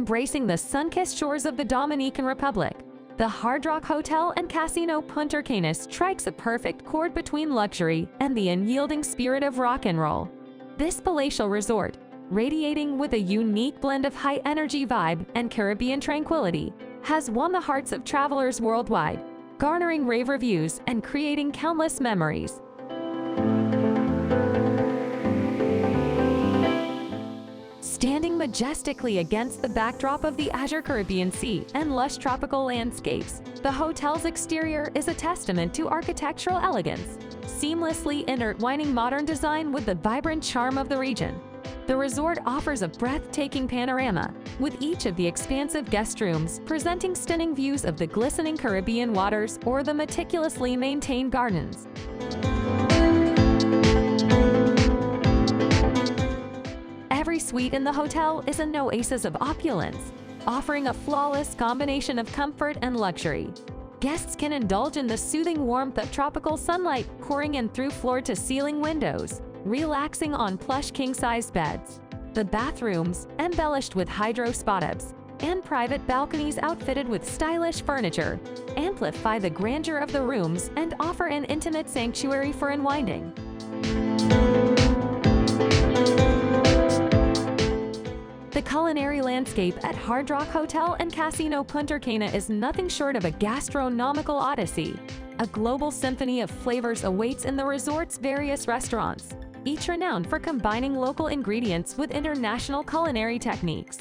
embracing the sun-kissed shores of the Dominican Republic. The Hard Rock Hotel and Casino Punta Cana strikes a perfect chord between luxury and the unyielding spirit of rock and roll. This palatial resort, radiating with a unique blend of high-energy vibe and Caribbean tranquility, has won the hearts of travelers worldwide, garnering rave reviews and creating countless memories. Standing majestically against the backdrop of the azure Caribbean Sea and lush tropical landscapes, the hotel's exterior is a testament to architectural elegance, seamlessly intertwining modern design with the vibrant charm of the region. The resort offers a breathtaking panorama, with each of the expansive guest rooms presenting stunning views of the glistening Caribbean waters or the meticulously maintained gardens. Every suite in the hotel is an oasis of opulence, offering a flawless combination of comfort and luxury. Guests can indulge in the soothing warmth of tropical sunlight pouring in through floor-to-ceiling windows, relaxing on plush king-size beds. The bathrooms, embellished with hydro spa tubs, and private balconies outfitted with stylish furniture, amplify the grandeur of the rooms and offer an intimate sanctuary for unwinding. The culinary landscape at Hard Rock Hotel and Casino Punta Cana is nothing short of a gastronomical odyssey. A global symphony of flavors awaits in the resort's various restaurants, each renowned for combining local ingredients with international culinary techniques.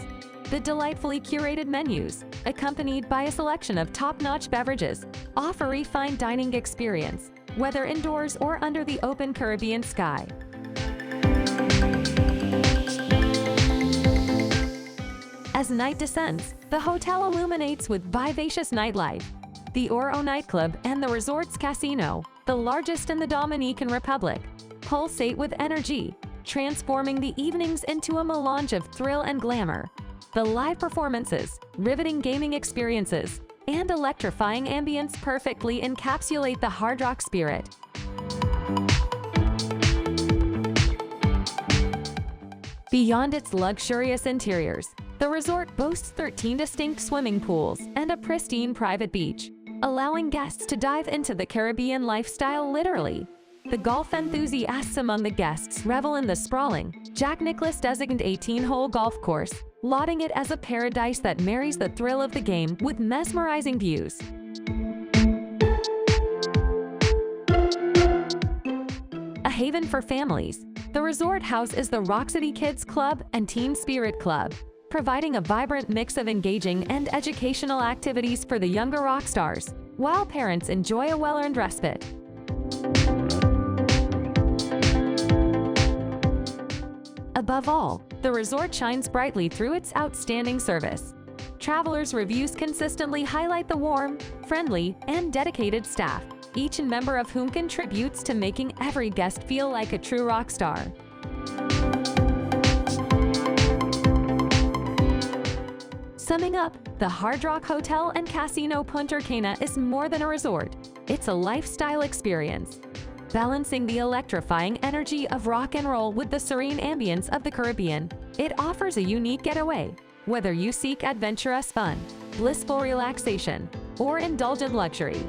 The delightfully curated menus, accompanied by a selection of top-notch beverages, offer a refined dining experience, whether indoors or under the open Caribbean sky. As night descends, the hotel illuminates with vivacious nightlife. The Oro nightclub and the resort's casino, the largest in the Dominican Republic, pulsate with energy, transforming the evenings into a melange of thrill and glamour. The live performances, riveting gaming experiences, and electrifying ambience perfectly encapsulate the Hard Rock spirit. Beyond its luxurious interiors, the resort boasts 13 distinct swimming pools and a pristine private beach, allowing guests to dive into the Caribbean lifestyle literally. The golf enthusiasts among the guests revel in the sprawling, Jack Nicklaus-designated 18-hole golf course, lauding it as a paradise that marries the thrill of the game with mesmerizing views. A haven for families, the resort house is the Rock City Kids Club and Teen Spirit Club, providing a vibrant mix of engaging and educational activities for the younger rock stars, while parents enjoy a well-earned respite. Above all, the resort shines brightly through its outstanding service. Travelers' reviews consistently highlight the warm, friendly, and dedicated staff, each member of whom contributes to making every guest feel like a true rock star. Summing up, the Hard Rock Hotel and Casino Punta Cana is more than a resort. It's a lifestyle experience. Balancing the electrifying energy of rock and roll with the serene ambience of the Caribbean, it offers a unique getaway. Whether you seek adventurous fun, blissful relaxation, or indulgent luxury.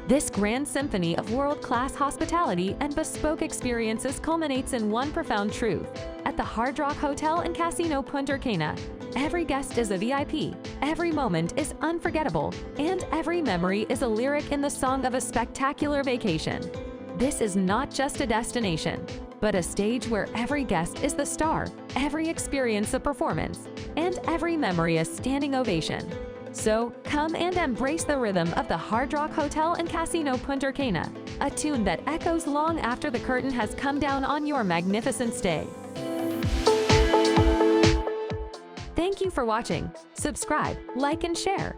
This grand symphony of world-class hospitality and bespoke experiences culminates in one profound truth. At the Hard Rock Hotel and Casino Punta Cana, every guest is a VIP, every moment is unforgettable, and every memory is a lyric in the song of a spectacular vacation. This is not just a destination, but a stage where every guest is the star, every experience a performance, and every memory a standing ovation. So, come and embrace the rhythm of the Hard Rock Hotel and Casino Punta Cana, a tune that echoes long after the curtain has come down on your magnificent stay. Thank you for watching. Subscribe, like, and share.